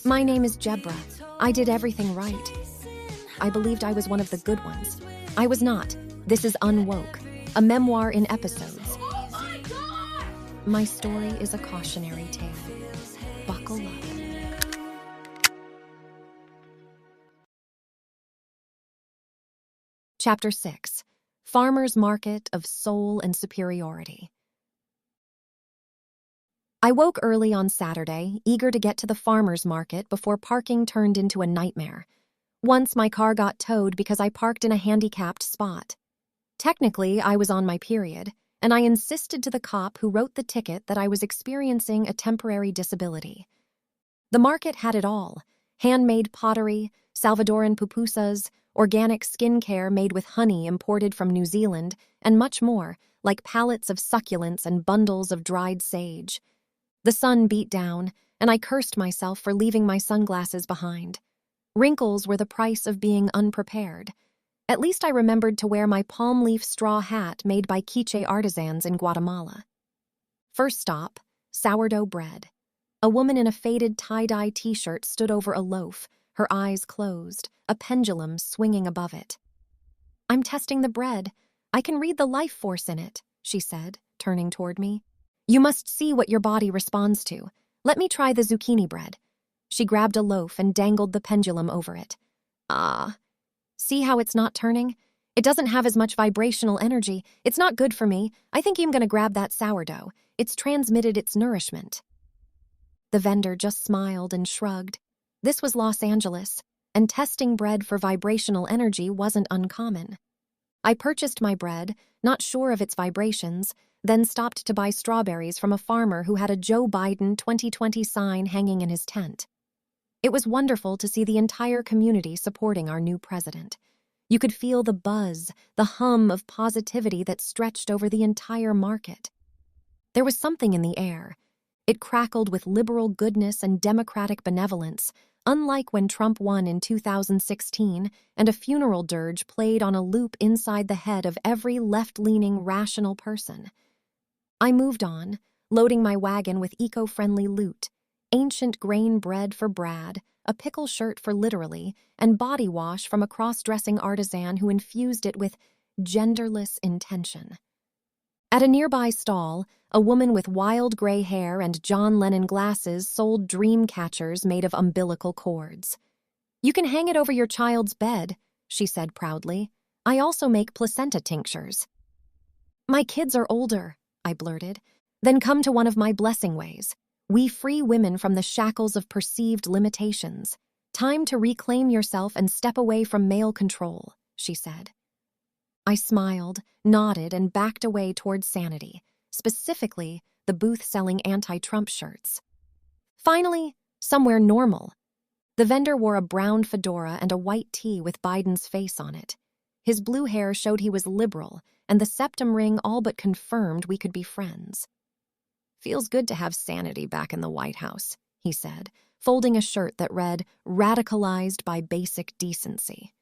My name is Jebra. I did everything right. I believed I was one of the good ones. I was not. This is Unwoke, a memoir in episodes. Oh my God! My story is a cautionary tale. Buckle up. Chapter 6. Farmer's Market of Soul and Superiority. I woke early on Saturday, eager to get to the farmer's market before parking turned into a nightmare. Once my car got towed because I parked in a handicapped spot. Technically, I was on my period, and I insisted to the cop who wrote the ticket that I was experiencing a temporary disability. The market had it all: handmade pottery, Salvadoran pupusas, organic skincare made with honey imported from New Zealand, and much more, like pallets of succulents and bundles of dried sage. The sun beat down, and I cursed myself for leaving my sunglasses behind. Wrinkles were the price of being unprepared. At least I remembered to wear my palm leaf straw hat made by quiche artisans in Guatemala. First stop, sourdough bread. A woman in a faded tie-dye t-shirt stood over a loaf, her eyes closed, a pendulum swinging above it. "I'm testing the bread. I can read the life force in it," she said, turning toward me. "You must see what your body responds to. Let me try the zucchini bread." She grabbed a loaf and dangled the pendulum over it. See how it's not turning? It doesn't have as much vibrational energy. It's not good for me. I think I'm going to grab that sourdough. It's transmitted its nourishment. The vendor just smiled and shrugged. This was Los Angeles, and testing bread for vibrational energy wasn't uncommon. I purchased my bread, not sure of its vibrations, then stopped to buy strawberries from a farmer who had a Joe Biden 2020 sign hanging in his tent. It was wonderful to see the entire community supporting our new president. You could feel the buzz, the hum of positivity that stretched over the entire market. There was something in the air. It crackled with liberal goodness and democratic benevolence, unlike when Trump won in 2016 and a funeral dirge played on a loop inside the head of every left-leaning rational person. I moved on, loading my wagon with eco-friendly loot: ancient grain bread for Brad, a pickle shirt for Literally, and body wash from a cross-dressing artisan who infused it with genderless intention. At a nearby stall, a woman with wild gray hair and John Lennon glasses sold dream catchers made of umbilical cords. "You can hang it over your child's bed," she said proudly. "I also make placenta tinctures." "My kids are older," I blurted. "Then come to one of my blessing ways. We free women from the shackles of perceived limitations. Time to reclaim yourself and step away from male control," she said. I smiled, nodded, and backed away towards Sanity, specifically the booth selling anti-Trump shirts. Finally, somewhere normal. The vendor wore a brown fedora and a white tee with Biden's face on it. His blue hair showed he was liberal, and the septum ring all but confirmed we could be friends. "Feels good to have Sanity back in the White House," he said, folding a shirt that read, "Radicalized by Basic Decency."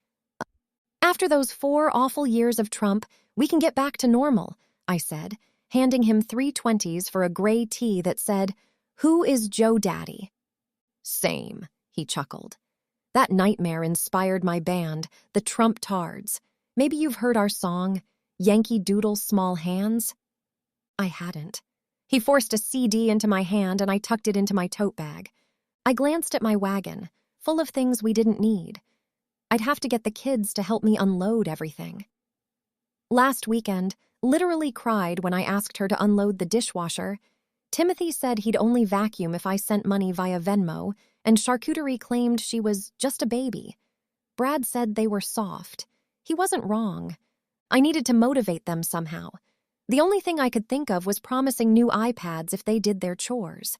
"After those 4 awful years of Trump, we can get back to normal," I said, handing him 320s for a gray tee that said, "Who is Joe Daddy?" "Same," he chuckled. "That nightmare inspired my band, the Trump Tards. Maybe you've heard our song, Yankee Doodle Small Hands?" I hadn't. He forced a CD into my hand and I tucked it into my tote bag. I glanced at my wagon, full of things we didn't need. I'd have to get the kids to help me unload everything. Last weekend, Literally cried when I asked her to unload the dishwasher. Timothy said he'd only vacuum if I sent money via Venmo, and Charcuterie claimed she was just a baby. Brad said they were soft. He wasn't wrong. I needed to motivate them somehow. The only thing I could think of was promising new iPads if they did their chores.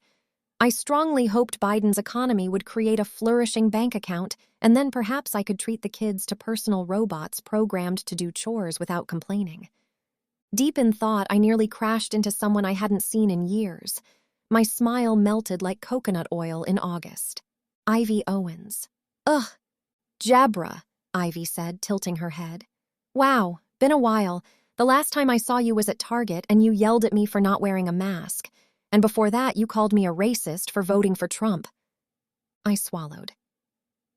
I strongly hoped Biden's economy would create a flourishing bank account, and then perhaps I could treat the kids to personal robots programmed to do chores without complaining. Deep in thought, I nearly crashed into someone I hadn't seen in years. My smile melted like coconut oil in August. Ivy Owens. "Ugh, Jebra," Ivy said, tilting her head. "Wow, been a while. The last time I saw you was at Target, and you yelled at me for not wearing a mask. And before that, you called me a racist for voting for Trump." I swallowed.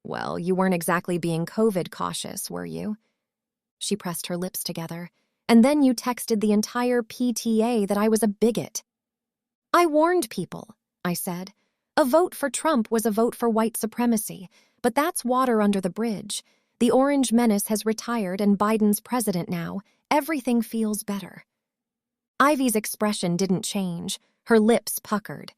Well, you weren't exactly being COVID cautious, were you? She pressed her lips together. And then you texted the entire PTA that I was a bigot. I warned people, I said. A vote for Trump was a vote for white supremacy, but that's water under the bridge. The orange menace has retired and Biden's president now. Everything feels better. Ivy's expression didn't change. Her lips puckered.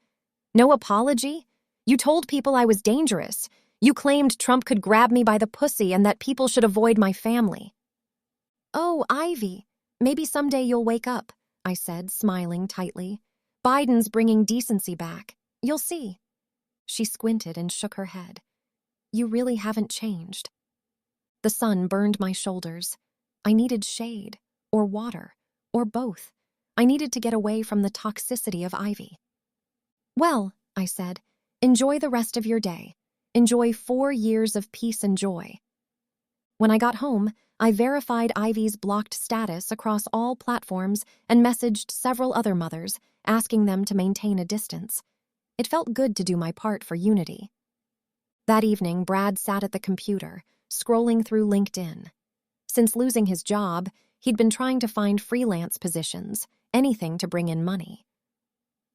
No apology? You told people I was dangerous. You claimed Trump could grab me by the pussy and that people should avoid my family. Oh, Ivy, maybe someday you'll wake up, I said, smiling tightly. Biden's bringing decency back. You'll see. She squinted and shook her head. You really haven't changed. The sun burned my shoulders. I needed shade, or water, or both. I needed to get away from the toxicity of Ivy. Well, I said, enjoy the rest of your day. Enjoy 4 years of peace and joy. When I got home, I verified Ivy's blocked status across all platforms and messaged several other mothers, asking them to maintain a distance. It felt good to do my part for unity. That evening, Brad sat at the computer, scrolling through LinkedIn. Since losing his job, he'd been trying to find freelance positions, anything to bring in money.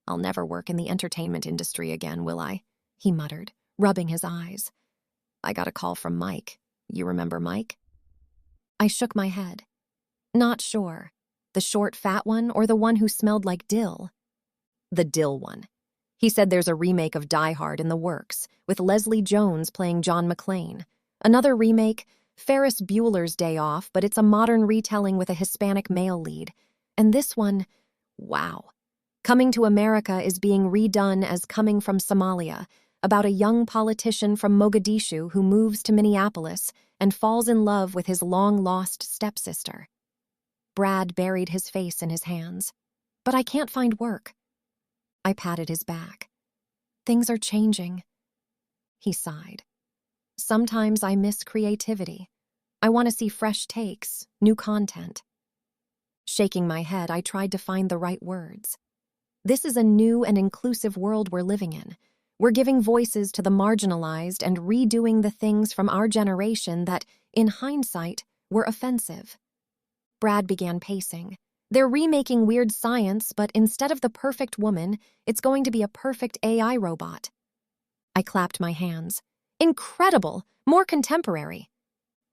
I'll never work in the entertainment industry again, will I? He muttered, rubbing his eyes. I got a call from Mike. You remember Mike? I shook my head. Not sure. The short, fat one or the one who smelled like dill? The dill one. He said there's a remake of Die Hard in the works, with Leslie Jones playing John McClane. Another remake, Ferris Bueller's Day Off, but it's a modern retelling with a Hispanic male lead. And this one, wow. Coming to America is being redone as Coming from Somalia, about a young politician from Mogadishu who moves to Minneapolis and falls in love with his long-lost stepsister. Brad buried his face in his hands. But I can't find work. I patted his back. Things are changing. He sighed. Sometimes I miss creativity. I want to see fresh takes, new content. Shaking my head, I tried to find the right words. This is a new and inclusive world we're living in. We're giving voices to the marginalized and redoing the things from our generation that, in hindsight, were offensive. Brad began pacing. They're remaking Weird Science, but instead of the perfect woman, it's going to be a perfect AI robot. I clapped my hands. Incredible! More contemporary.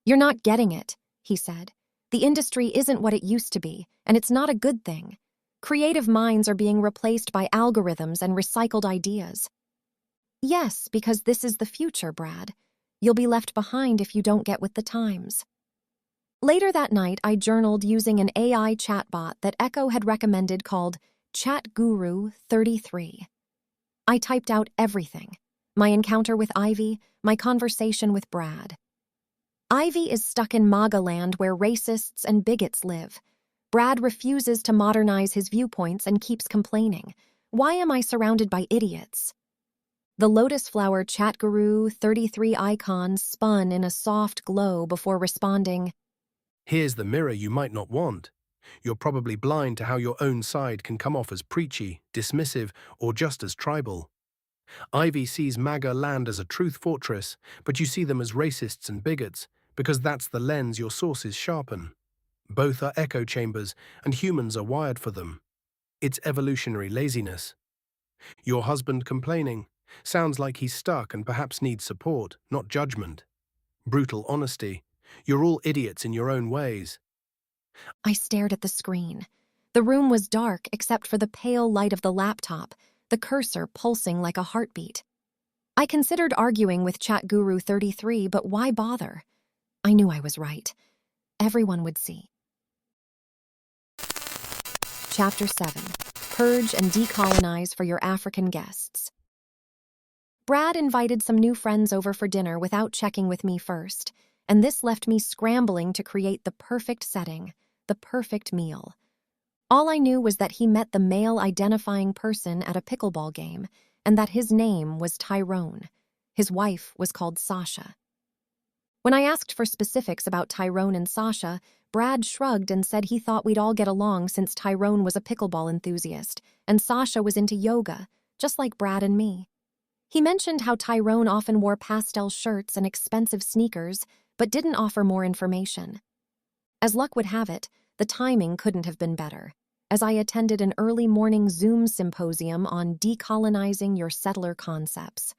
You're not getting it, he said. The industry isn't what it used to be, and it's not a good thing. Creative minds are being replaced by algorithms and recycled ideas. Yes, because this is the future, Brad. You'll be left behind if you don't get with the times. Later that night, I journaled using an AI chatbot that Echo had recommended called Chat Guru 33. I typed out everything. My encounter with Ivy, my conversation with Brad. Ivy is stuck in MAGA land where racists and bigots live. Brad refuses to modernize his viewpoints and keeps complaining. Why am I surrounded by idiots? The Lotus Flower Chat Guru 33 icon spun in a soft glow before responding, Here's the mirror you might not want. You're probably blind to how your own side can come off as preachy, dismissive, or just as tribal. Ivy sees MAGA land as a truth fortress, but you see them as racists and bigots, because that's the lens your sources sharpen. Both are echo chambers, and humans are wired for them. It's evolutionary laziness. Your husband complaining sounds like he's stuck and perhaps needs support, not judgment. Brutal honesty. You're all idiots in your own ways. I stared at the screen. The room was dark except for the pale light of the laptop, the cursor pulsing like a heartbeat. I considered arguing with Chat Guru 33, but why bother? I knew I was right. Everyone would see. Chapter 7. Purge and Decolonize for your African guests. Brad invited some new friends over for dinner without checking with me first, and this left me scrambling to create the perfect setting, the perfect meal. All I knew was that he met the male-identifying person at a pickleball game, and that his name was Tyrone. His wife was called Sasha. When I asked for specifics about Tyrone and Sasha, Brad shrugged and said he thought we'd all get along since Tyrone was a pickleball enthusiast, and Sasha was into yoga, just like Brad and me. He mentioned how Tyrone often wore pastel shirts and expensive sneakers, but didn't offer more information. As luck would have it, the timing couldn't have been better, as I attended an early morning Zoom symposium on decolonizing your settler concepts.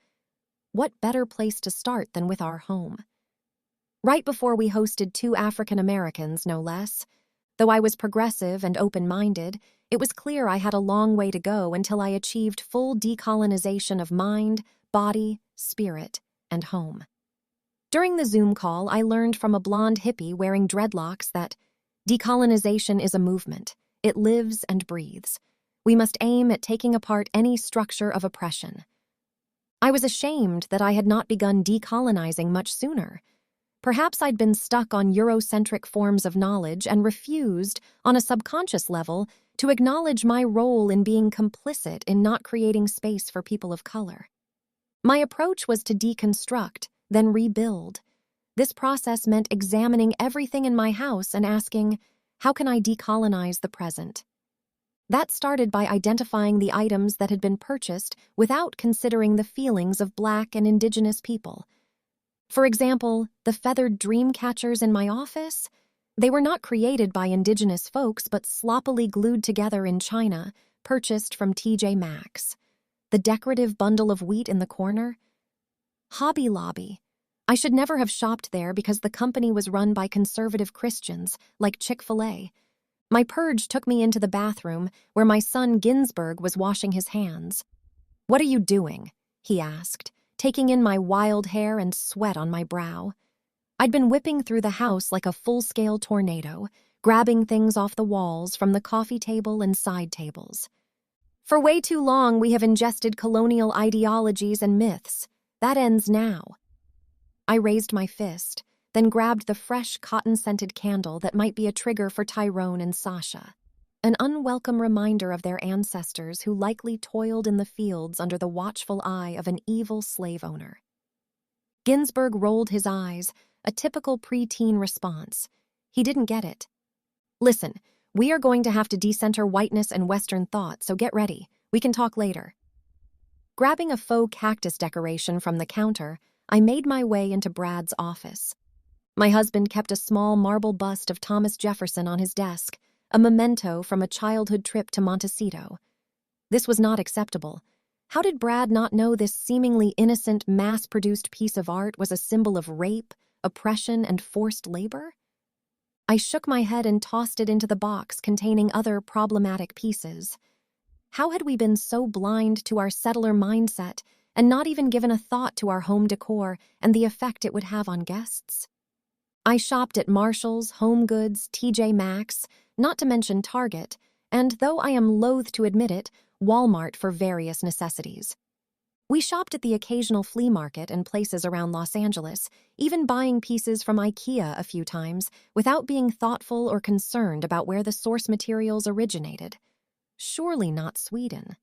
What better place to start than with our home? Right before we hosted 2 African Americans, no less. Though I was progressive and open-minded, it was clear I had a long way to go until I achieved full decolonization of mind, body, spirit, and home. During the Zoom call, I learned from a blonde hippie wearing dreadlocks that decolonization is a movement. It lives and breathes. We must aim at taking apart any structure of oppression. I was ashamed that I had not begun decolonizing much sooner. Perhaps I'd been stuck on Eurocentric forms of knowledge and refused, on a subconscious level, to acknowledge my role in being complicit in not creating space for people of color. My approach was to deconstruct, then rebuild. This process meant examining everything in my house and asking, how can I decolonize the present? That started by identifying the items that had been purchased without considering the feelings of Black and Indigenous people. For example, the feathered dream catchers in my office? They were not created by Indigenous folks but sloppily glued together in China, purchased from TJ Maxx. The decorative bundle of wheat in the corner? Hobby Lobby. I should never have shopped there because the company was run by conservative Christians, like Chick-fil-A. My purge took me into the bathroom, where my son Ginsberg was washing his hands. "What are you doing?" he asked, taking in my wild hair and sweat on my brow. I'd been whipping through the house like a full-scale tornado, grabbing things off the walls from the coffee table and side tables. For way too long, we have ingested colonial ideologies and myths. That ends now. I raised my fist, then grabbed the fresh cotton-scented candle that might be a trigger for Tyrone and Sasha, an unwelcome reminder of their ancestors who likely toiled in the fields under the watchful eye of an evil slave owner. Ginsberg rolled his eyes, a typical preteen response. He didn't get it. "Listen, we are going to have to decenter whiteness and Western thought, so get ready. We can talk later." Grabbing a faux cactus decoration from the counter, I made my way into Brad's office. My husband kept a small marble bust of Thomas Jefferson on his desk, a memento from a childhood trip to Montecito. This was not acceptable. How did Brad not know this seemingly innocent, mass-produced piece of art was a symbol of rape, oppression, and forced labor? I shook my head and tossed it into the box containing other problematic pieces. How had we been so blind to our settler mindset and not even given a thought to our home decor and the effect it would have on guests? I shopped at Marshall's, Home Goods, TJ Maxx, not to mention Target, and though I am loath to admit it, Walmart for various necessities. We shopped at the occasional flea market and places around Los Angeles, even buying pieces from IKEA a few times without being thoughtful or concerned about where the source materials originated. Surely not Sweden.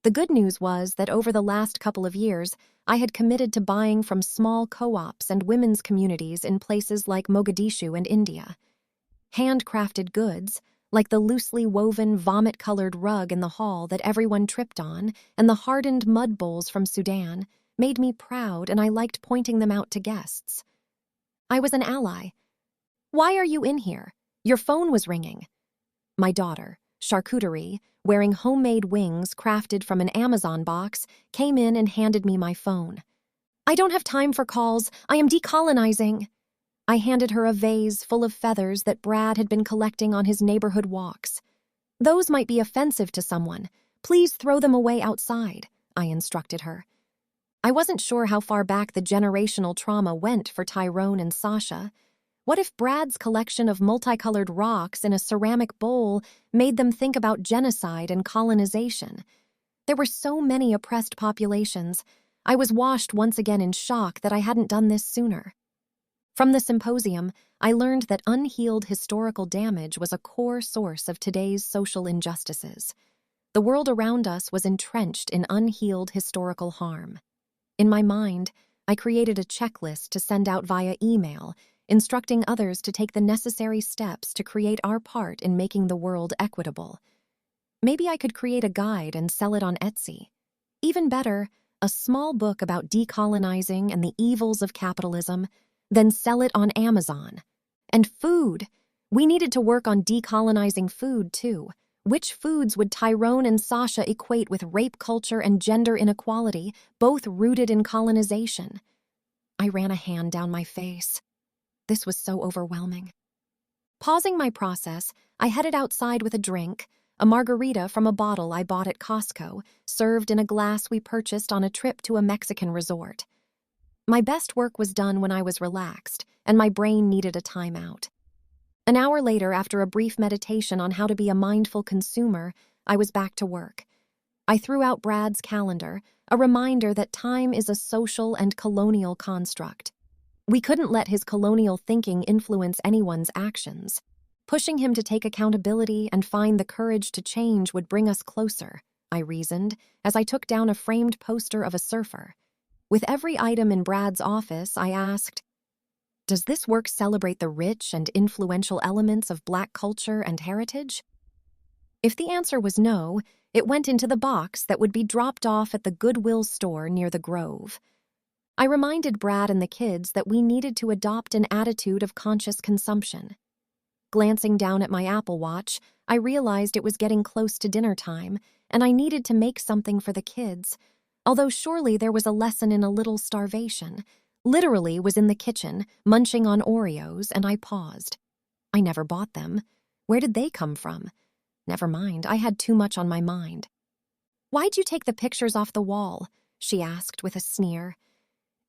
The good news was that over the last couple of years, I had committed to buying from small co-ops and women's communities in places like Mogadishu and India. Handcrafted goods, like the loosely woven vomit-colored rug in the hall that everyone tripped on and the hardened mud bowls from Sudan, made me proud, and I liked pointing them out to guests. I was an ally. "Why are you in here? Your phone was ringing." My daughter, Charcuterie, wearing homemade wings crafted from an Amazon box, came in and handed me my phone. "I don't have time for calls. I am decolonizing." I handed her a vase full of feathers that Brad had been collecting on his neighborhood walks. "Those might be offensive to someone. Please throw them away outside," I instructed her. I wasn't sure how far back the generational trauma went for Tyrone and Sasha. What if Brad's collection of multicolored rocks in a ceramic bowl made them think about genocide and colonization? There were so many oppressed populations. I was washed once again in shock that I hadn't done this sooner. From the symposium, I learned that unhealed historical damage was a core source of today's social injustices. The world around us was entrenched in unhealed historical harm. In my mind, I created a checklist to send out via email, instructing others to take the necessary steps to create our part in making the world equitable. Maybe I could create a guide and sell it on Etsy. Even better, a small book about decolonizing and the evils of capitalism, then sell it on Amazon. And food. We needed to work on decolonizing food, too. Which foods would Tyrone and Sasha equate with rape culture and gender inequality, both rooted in colonization? I ran a hand down my face. This was so overwhelming. Pausing my process, I headed outside with a drink, a margarita from a bottle I bought at Costco, served in a glass we purchased on a trip to a Mexican resort. My best work was done when I was relaxed, and my brain needed a timeout. An hour later, after a brief meditation on how to be a mindful consumer, I was back to work. I threw out Brad's calendar, a reminder that time is a social and colonial construct. We couldn't let his colonial thinking influence anyone's actions. Pushing him to take accountability and find the courage to change would bring us closer, I reasoned, as I took down a framed poster of a surfer. With every item in Brad's office, I asked, "Does this work celebrate the rich and influential elements of Black culture and heritage?" If the answer was no, it went into the box that would be dropped off at the Goodwill store near the Grove. I reminded Brad and the kids that we needed to adopt an attitude of conscious consumption. Glancing down at my Apple Watch, I realized it was getting close to dinner time, and I needed to make something for the kids, although surely there was a lesson in a little starvation. Literally was in the kitchen, munching on Oreos, and I paused. I never bought them. Where did they come from? Never mind, I had too much on my mind. "Why'd you take the pictures off the wall?" she asked with a sneer.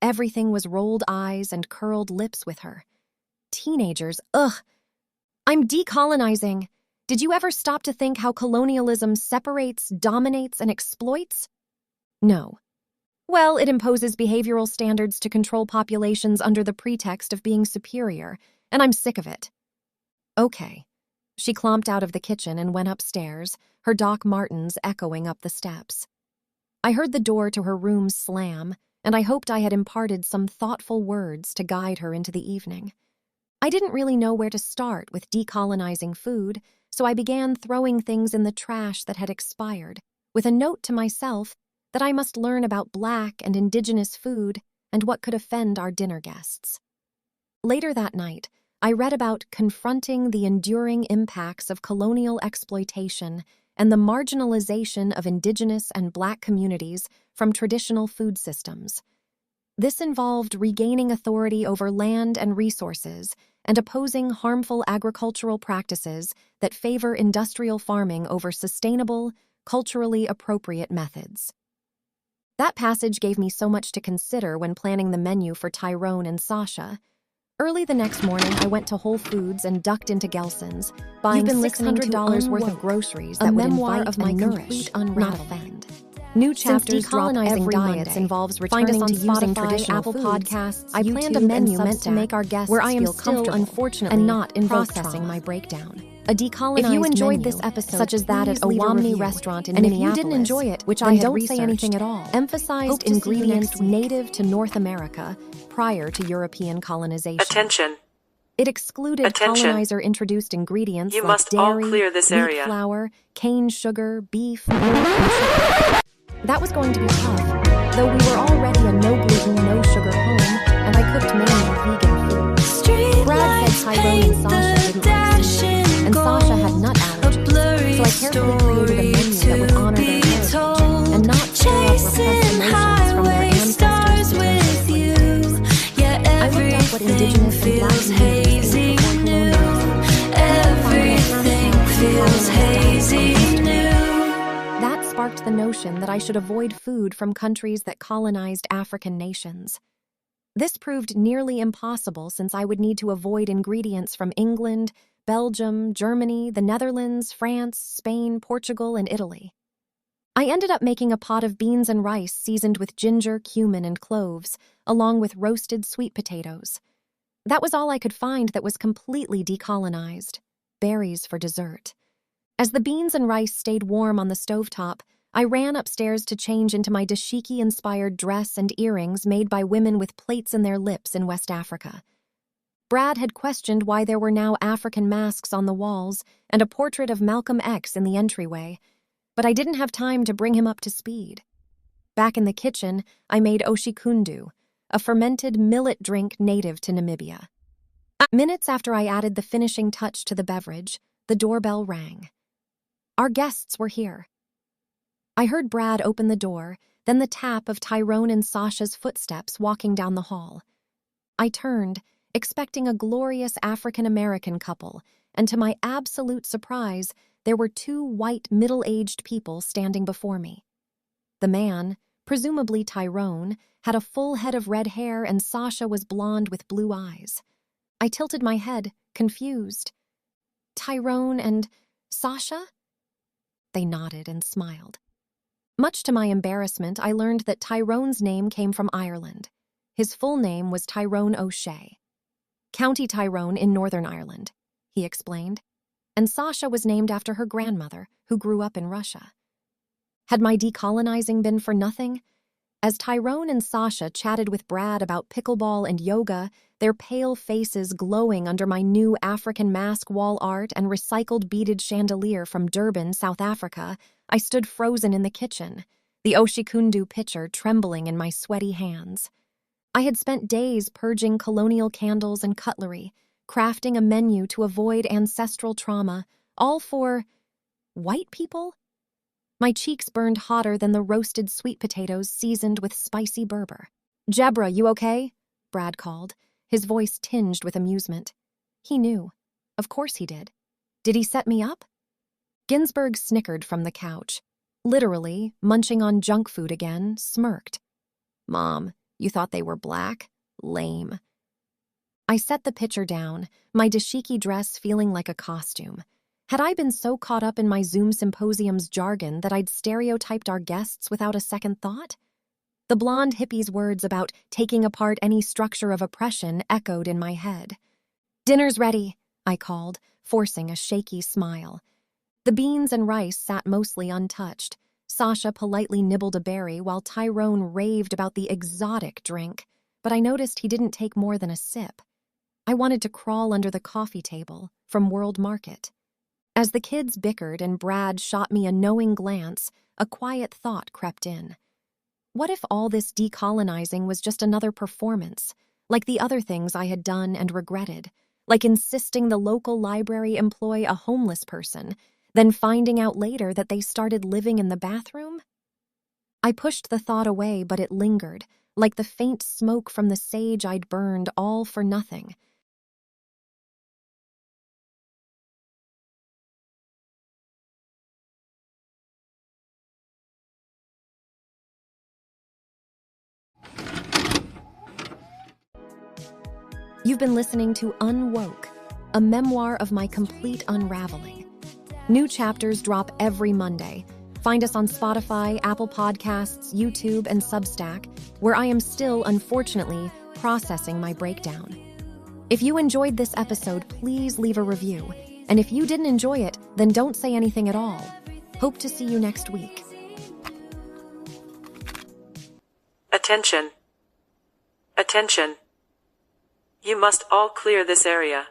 Everything was rolled eyes and curled lips with her. Teenagers, ugh! "I'm decolonizing. Did you ever stop to think how colonialism separates, dominates, and exploits?" "No." "Well, it imposes behavioral standards to control populations under the pretext of being superior, and I'm sick of it." "Okay." She clomped out of the kitchen and went upstairs, her Doc Martens echoing up the steps. I heard the door to her room slam, and I hoped I had imparted some thoughtful words to guide her into the evening. I didn't really know where to start with decolonizing food, so I began throwing things in the trash that had expired, with a note to myself that I must learn about Black and Indigenous food and what could offend our dinner guests. Later that night, I read about confronting the enduring impacts of colonial exploitation and the marginalization of Indigenous and Black communities from traditional food systems. This involved regaining authority over land and resources and opposing harmful agricultural practices that favor industrial farming over sustainable, culturally appropriate methods. That passage gave me so much to consider when planning the menu for Tyrone and Sasha. Early the next morning, I went to Whole Foods and ducked into Gelson's, buying $600 worth of groceries that would invite of my nourish, not offend. New chapters drop every diets involves returning to using traditional Apple Podcasts. I planned a menu meant to make our guests where I am still, unfortunately, and not in processing my breakdown. A decolonized. If you enjoyed this episode, such as that at Owamni restaurant in Minneapolis, and if you didn't enjoy it, which I had don't say anything at all, emphasized ingredients native to North America prior to European colonization. Attention. It excluded colonizer-introduced ingredients like must dairy, all clear this wheat area. flour, cane sugar, beef, milk, and sugar. That was going to be tough, though we were already a no-gluten, no-sugar home, and I cooked mainly vegan food. Brad said Tyrone and Sasha didn't like seafood, and Sasha had nut allergies, so I carefully created a menu that would honor their heritage and not stir up repressed emotions from their ancestors' potential places. I looked up what Indigenous and Black communities think before colonialism, and everything feels hazy new. That sparked the notion that I should avoid food from countries that colonized African nations. This proved nearly impossible since I would need to avoid ingredients from England, Belgium, Germany, the Netherlands, France, Spain, Portugal, and Italy. I ended up making a pot of beans and rice seasoned with ginger, cumin, and cloves, along with roasted sweet potatoes. That was all I could find that was completely decolonized. Berries for dessert. As the beans and rice stayed warm on the stovetop, I ran upstairs to change into my dashiki-inspired dress and earrings made by women with plates in their lips in West Africa. Brad had questioned why there were now African masks on the walls and a portrait of Malcolm X in the entryway, but I didn't have time to bring him up to speed. Back in the kitchen, I made oshikundu, a fermented millet drink native to Namibia. Minutes after I added the finishing touch to the beverage, the doorbell rang. Our guests were here. I heard Brad open the door, then the tap of Tyrone and Sasha's footsteps walking down the hall. I turned, expecting a glorious African-American couple, and to my absolute surprise, there were two white middle-aged people standing before me. The man, presumably Tyrone, had a full head of red hair and Sasha was blonde with blue eyes. I tilted my head, confused. Tyrone and Sasha? They nodded and smiled. Much to my embarrassment, I learned that Tyrone's name came from Ireland. His full name was Tyrone O'Shea. County Tyrone in Northern Ireland, he explained. And Sasha was named after her grandmother, who grew up in Russia. Had my decolonizing been for nothing? As Tyrone and Sasha chatted with Brad about pickleball and yoga, their pale faces glowing under my new African mask wall art and recycled beaded chandelier from Durban, South Africa, I stood frozen in the kitchen, the oshikundu pitcher trembling in my sweaty hands. I had spent days purging colonial candles and cutlery, crafting a menu to avoid ancestral trauma, all for white people? My cheeks burned hotter than the roasted sweet potatoes seasoned with spicy Berber. "Jebra, you okay?" Brad called, his voice tinged with amusement. He knew. Of course he did. Did he set me up? Ginsberg snickered from the couch. Literally, munching on junk food again, smirked. "Mom, you thought they were black? Lame." I set the pitcher down, my dashiki dress feeling like a costume. Had I been so caught up in my Zoom symposium's jargon that I'd stereotyped our guests without a second thought? The blonde hippie's words about taking apart any structure of oppression echoed in my head. "Dinner's ready," I called, forcing a shaky smile. The beans and rice sat mostly untouched. Sasha politely nibbled a berry while Tyrone raved about the exotic drink, but I noticed he didn't take more than a sip. I wanted to crawl under the coffee table from World Market. As the kids bickered and Brad shot me a knowing glance, a quiet thought crept in. What if all this decolonizing was just another performance, like the other things I had done and regretted, like insisting the local library employ a homeless person, then finding out later that they started living in the bathroom? I pushed the thought away, but it lingered, like the faint smoke from the sage I'd burned all for nothing. You've been listening to Unwoke, a memoir of my complete unraveling. New chapters drop every Monday. Find us on Spotify, Apple Podcasts, YouTube, and Substack, where I am still, unfortunately, processing my breakdown. If you enjoyed this episode, please leave a review. And if you didn't enjoy it, then don't say anything at all. Hope to see you next week. Attention. Attention. You must all clear this area.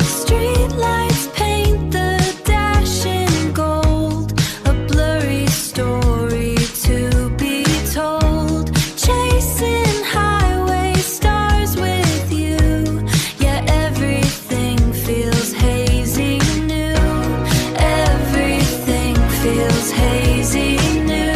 Streetlights paint the dash in gold, a blurry story to be told. Chasing highway stars with you, yeah, everything feels hazy new. Everything feels hazy new.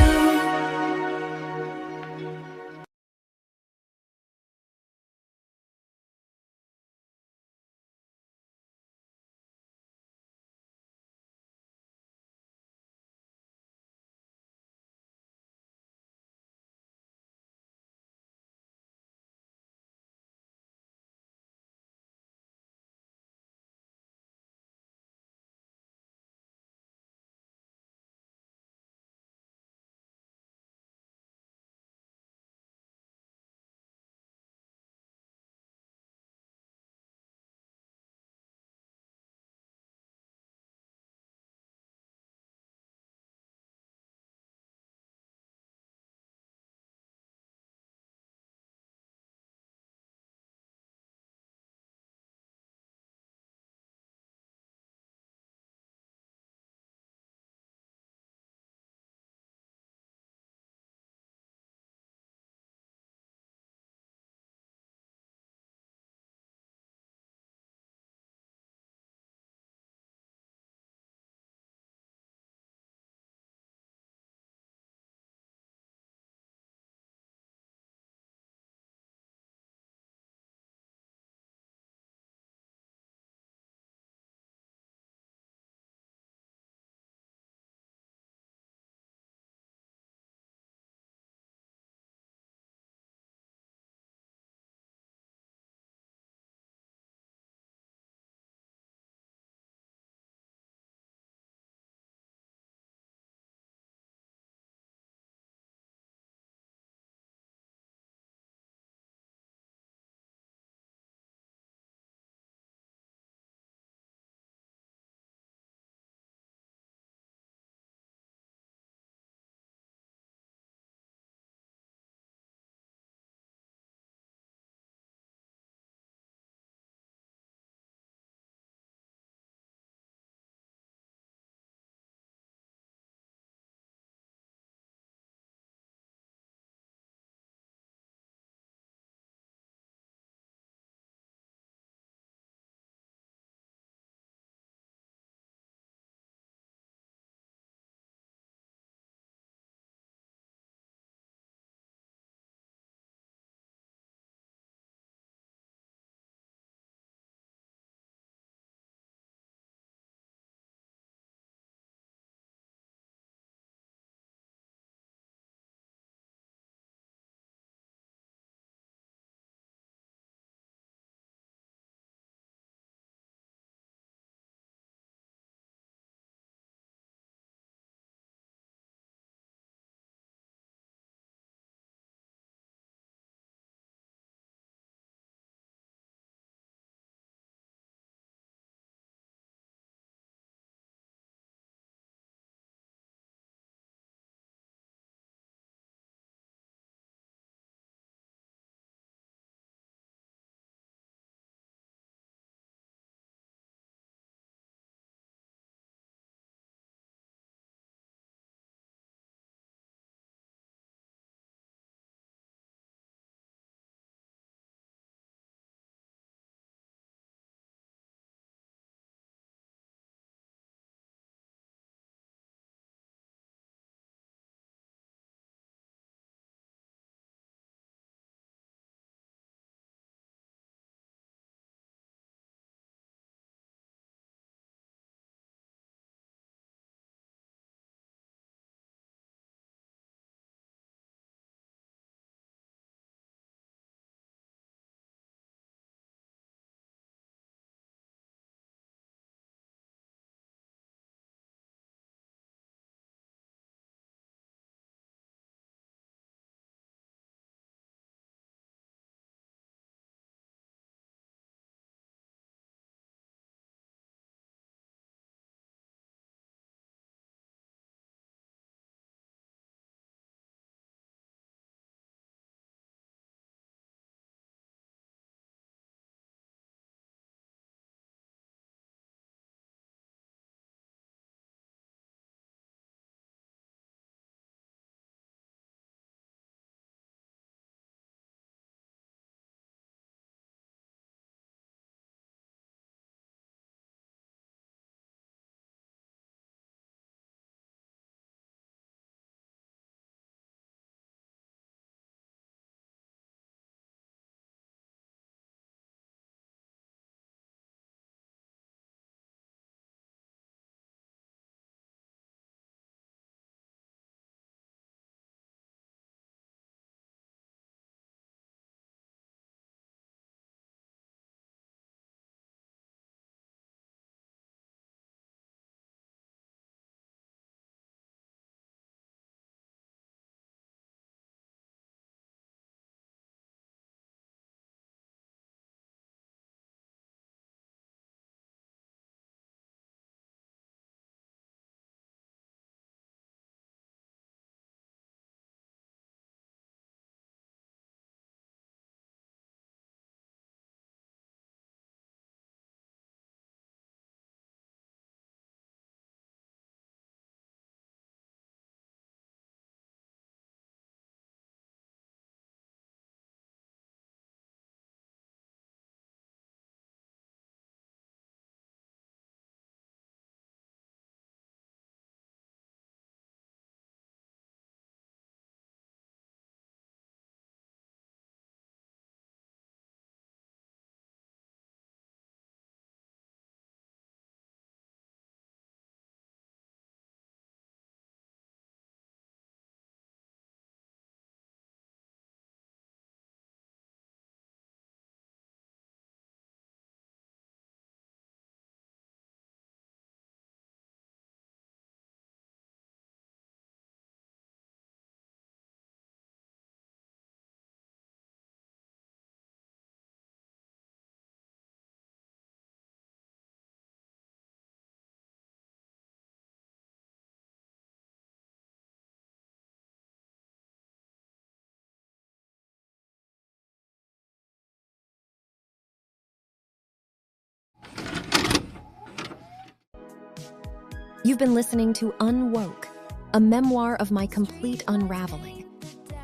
You've been listening to Unwoke, a memoir of my complete unraveling.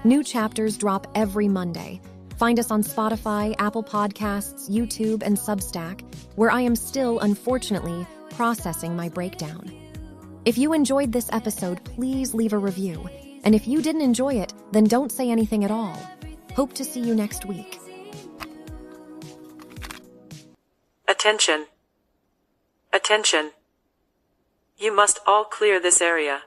New chapters drop every Monday. Find us on Spotify, Apple Podcasts, YouTube, and Substack, where I am still, unfortunately, processing my breakdown. If you enjoyed this episode, please leave a review. And if you didn't enjoy it, then don't say anything at all. Hope to see you next week. Attention. Attention. You must all clear this area.